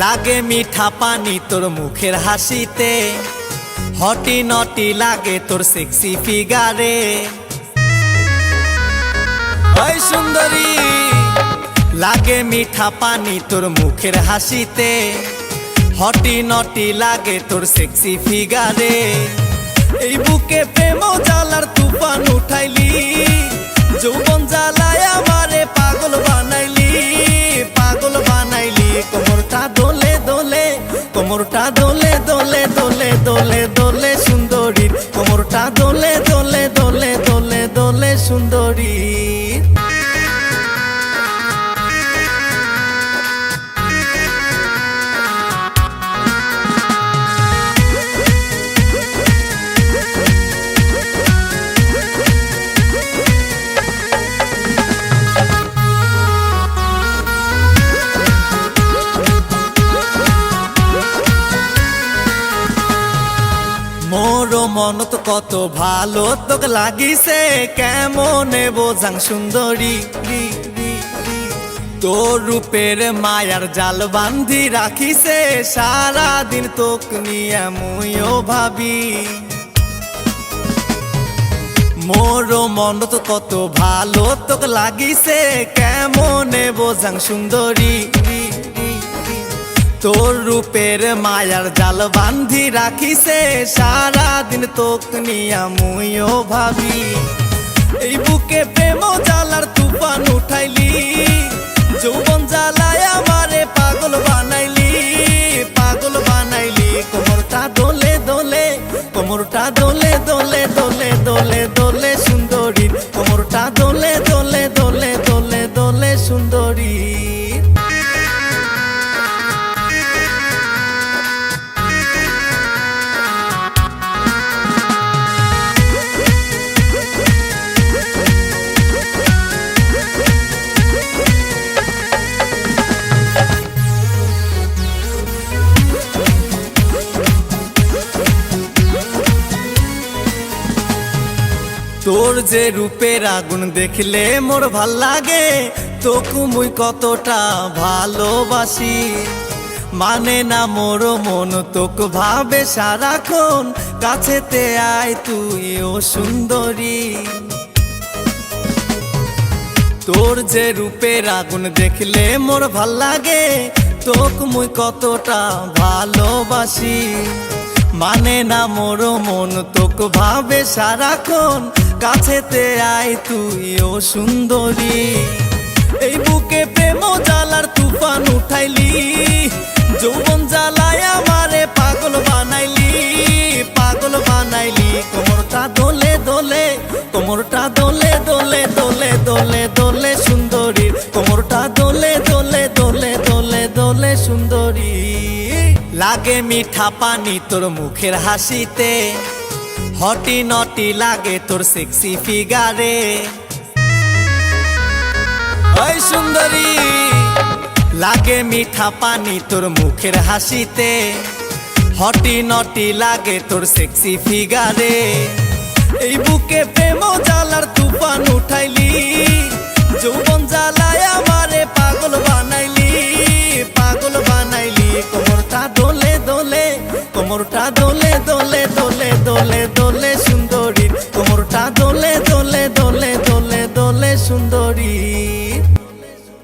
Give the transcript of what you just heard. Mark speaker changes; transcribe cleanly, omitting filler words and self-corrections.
Speaker 1: লাগে মিঠা পানি তোর মুখের হাসিতে, হটি নটি লাগে তোর সেক্সি ফিগারে। ওই সুন্দরী, লাগে মিঠা পানি তোর মুখের হাসিতে, হটি নটি লাগে তোর সেক্সি ফিগারে। এই বুকে প্রেম জ্বালার তুফান উঠাইলি, যৌবন জ্বালায় আমারে পাগল বানাইলি, পাগল বানাইলি। কোমরটা দোলে দোলে, কোমরটা দোলে দোলে দোলে দোলে দোলে সুন্দরী, কোমরটা দোলে দোলে দোলে দোলে দোলে সুন্দরী। মোর মনত কত ভালো তোকে লাগিছে, কেমনে বোঝাং সুন্দরী। তোর রূপের মায়ার জাল বান্ধি রাখিছে, সারাদিন তোক নিয়ে মুইও ভাবি। মোর মনত কত ভালো তোকে লাগিছে, কেমনে বোঝাং সুন্দরী। তোর রূপের মায়ার জাল বান্ধি রাখিছে, সারাদিন তোক নিয়া মুইও ভাবি। এই বুকে প্রেম জ্বালার তুফান উঠাইলি, যৌবন জ্বালায় আমারে পাগল বানাইলি, পাগল বানাইলি। কোমরটা দোলে দোলে, কোমরটা দোলে দোলে দোলে দোলে দোলে সুন্দরী, কোমরটা দোলে দোলে দোলে দোলে দোলে সুন্দরী। তোর যে রূপের আগুন দেখলে মোর ভাল লাগে, তোকে মুই কতটা ভালোবাসি। মানে না মোর মন তোক ভাবে সারাক্ষণ, কাছেতে আয় তুই ও সুন্দরী। তোর যে রূপের আগুন দেখলে মোর ভাল লাগে, তোকে মুই কতটা ভালোবাসি। মানে না মোর মন তোক ভাবে সারাক্ষণ, কাছেতে আয় তুই ও সুন্দরী। এই বুকে প্রেম জ্বালার তুফান উঠাইলি, যৌবন জ্বালায় আমারে পাগল বানাইলি, পাগল বানাইলি। কোমরটা দোলে দোলে, কোমরটা দোলে দোলে দোলে দোলে দোলে সুন্দরী, কোমরটা দোলে দোলে দোলে দোলে দোলে সুন্দরী। লাগে মিঠা পানি তোর মুখের হাসিতে, হটি নটি লাগে তোর সেক্সি ফিগারে। ওই সুন্দরী, লাগে মিঠা পানি তোর মুখের হাসিতে, হটি নটি লাগে তোর সেক্সি ফিগারে। এই বুকে প্রেম জ্বালার তুফান উঠাইলি, যৌবন জ্বালায় আমারে পাগল বানাইলি, পাগল বানাইলি। কোমরটা দোলে দোলে, কোমরটা দোলে দোলে দোলে দোলে দোলে সুন্দরী, কোমরটা দোলে দোলে দোলে দোলে দোলে সুন্দরী।